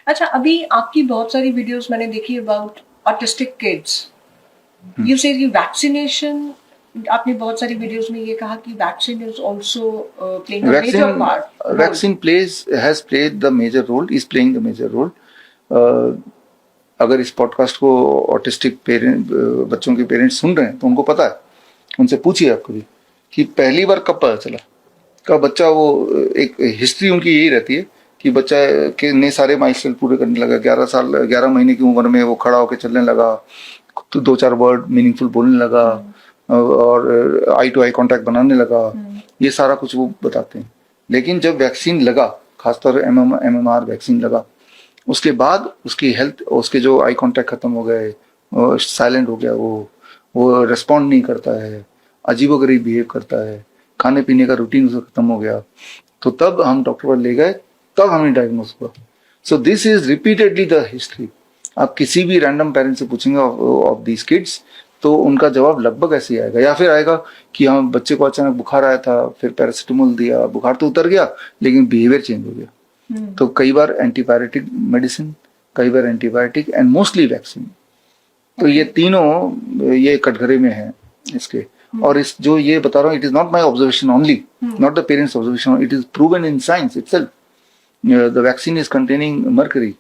अच्छा, अभी आपकी बहुत सारी वीडियोस मैंने देखी about autistic kids. You say vaccination, आपने बहुत सारी वीडियोस में ये कहा कि vaccine is also playing a major part role. Vaccine plays has played the major role, is playing the major role. अगर इस पॉडकास्ट को ऑटिस्टिक पेरेंट बच्चों के पेरेंट्स सुन रहे हैं तो उनको पता है, उनसे पूछिए आप कभी कि पहली बार कब पता चला, कब बच्चा वो एक हिस्ट्री उनकी यही रहती है कि बच्चा के ने सारे माइलस्टोन पूरे करने लगा, 11 महीने की उम्र में वो खड़ा होकर चलने लगा, तो 2-4 वर्ड मीनिंगफुल बोलने लगा और आई टू आई कांटेक्ट बनाने लगा, ये सारा कुछ वो बताते हैं। लेकिन जब वैक्सीन लगा, खासतौर MMR वैक्सीन लगा, उसके बाद उसकी हेल्थ, उसके जो आई कांटेक्ट खत्म हो गए, साइलेंट हो गया, वो रिस्पॉन्ड नहीं करता है, अजीबोगरीब बिहेव करता है, खाने पीने का रूटीन उसका खत्म हो गया, तो तब हम डॉक्टर पर ले गए, तब हमें डायग्नोस हुआ। So this is repeatedly the history. आप किसी भी रैंडम पेरेंट्स से पूछेंगे ऑफ दीज किड्स तो उनका जवाब लगभग ऐसे ही आएगा, या फिर आएगा कि हाँ बच्चे को अचानक बुखार आया था, फिर पैरासिटामोल दिया, बुखार तो उतर गया लेकिन बिहेवियर चेंज हो गया। तो कई बार एंटीबायोटिक मेडिसिन, कई बार एंटीबायोटिक एंड मोस्टली वैक्सीन। तो ये तीनों ये कटघरे में है इसके। और इस जो ये बता रहा हूँ, it is not my observation only, not the parents observation, it is proven in science itself. The vaccine is containing mercury,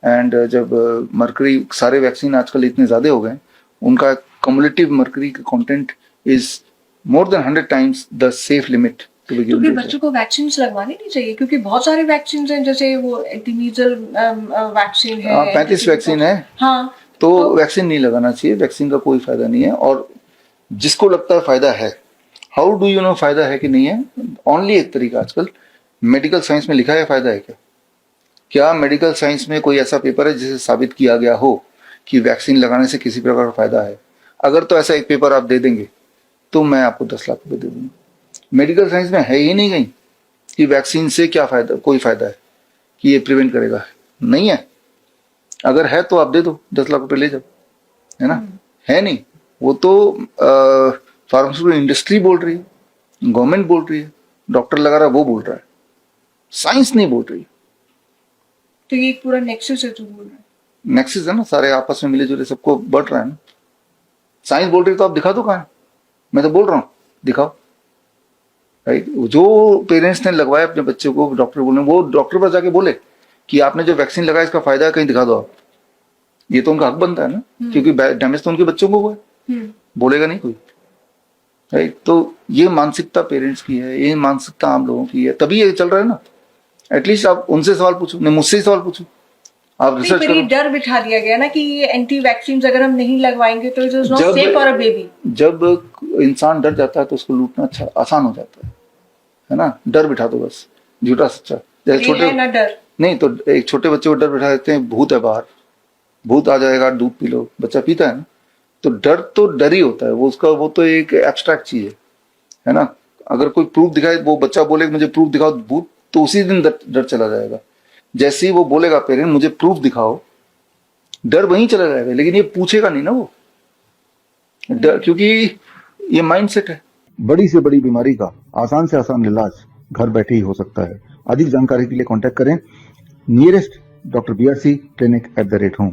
and जब मर्करी, सारे वैक्सीन आजकल इतने ज्यादा हो गए, उनका cumulative mercury content is more than 100 times the safe limit to be given. तो फिर बच्चों को वैक्सीन लगवाने नहीं चाहिए, क्योंकि बहुत सारे वैक्सीन हैं, जैसे वो एंटीमीजल वैक्सीन है, 35 वैक्सीन है। हाँ, तो वैक्सीन नहीं लगाना चाहिए, वैक्सीन का कोई फायदा नहीं है। और जिसको लगता है फायदा है, हाउ डू यू नो फायदा है कि नहीं है? ओनली एक तरीका, आजकल मेडिकल साइंस में लिखा है फायदा है क्या? क्या मेडिकल साइंस में कोई ऐसा पेपर है जिसे साबित किया गया हो कि वैक्सीन लगाने से किसी प्रकार का फायदा है? अगर तो ऐसा एक पेपर आप दे देंगे तो मैं आपको 10 लाख रुपए दे दूंगा। मेडिकल साइंस में है ही नहीं कहीं कि वैक्सीन से क्या फायदा, कोई फायदा है कि ये प्रिवेंट करेगा, नहीं है। अगर है तो आप दे दो, 10 लाख रुपए ले जाओ, है ना? है नहीं, वो तो फार्मास्यूटिकल इंडस्ट्री बोल रही है, गवर्नमेंट बोल रही है, डॉक्टर लगा रहा है वो बोल रहा है, साइंस नहीं बोल रही। तो ये पूरा नेक्सस है जो बोल रहा है, नेक्सस है ना, सारे आपस में मिले जुले सबको बढ़ रहा है ना। साइंस बोल रही तो आप दिखा दो, कहाँ है? मैं तो बोल रहा हूँ दिखाओ, राइट? जो पेरेंट्स ने लगवाया अपने बच्चे को, डॉक्टर बोले, वो डॉक्टर पर जाके बोले कि आपने जो वैक्सीन लगाया इसका फायदा है, कहीं दिखा दो आप। ये तो उनका हक बनता है ना, क्योंकि डैमेज तो उनके बच्चों को हुआ है, बोलेगा नहीं कोई, राइट? तो ये मानसिकता पेरेंट्स की है, ये मानसिकता आम लोगों की है, तभी ये चल रहा है ना। एटलीस्ट आप उनसे सवाल पूछो, नहीं मुझसे ही सवाल पूछो, आप रिसर्च करो। डर बिठा दिया गया ना कि ये एंटी वैक्सीन अगर हम नहीं लगवाएंगे तो it is not safe for a baby. जब इंसान डर जाता है तो उसको लूटना अच्छा आसान हो जाता है ना? डर बिठा दो बस, झूठा सच्चा। जैसे छोटे ना डर नहीं, तो एक छोटे बच्चे को डर बिठा देते हैं, भूत है बाहर, भूत आ जाएगा, दूध पी लो, बच्चा पीता है ना। तो डर ही होता है वो, उसका वो तो एक एब्स्ट्रैक्ट चीज है ना। अगर कोई प्रूफ दिखाए, वो बच्चा बोले मुझे प्रूफ दिखाओ भूत, तो उसी दिन डर चला जाएगा। जैसे ही वो बोलेगा पेरेंट मुझे प्रूफ दिखाओ, डर वहीं चला जाएगा, लेकिन ये पूछेगा नहीं ना वो डर, क्योंकि ये माइंडसेट है। बड़ी से बड़ी बीमारी का आसान से आसान इलाज घर बैठे ही हो सकता है। अधिक जानकारी के लिए कांटेक्ट करें nearest doctor BRC clinic @home।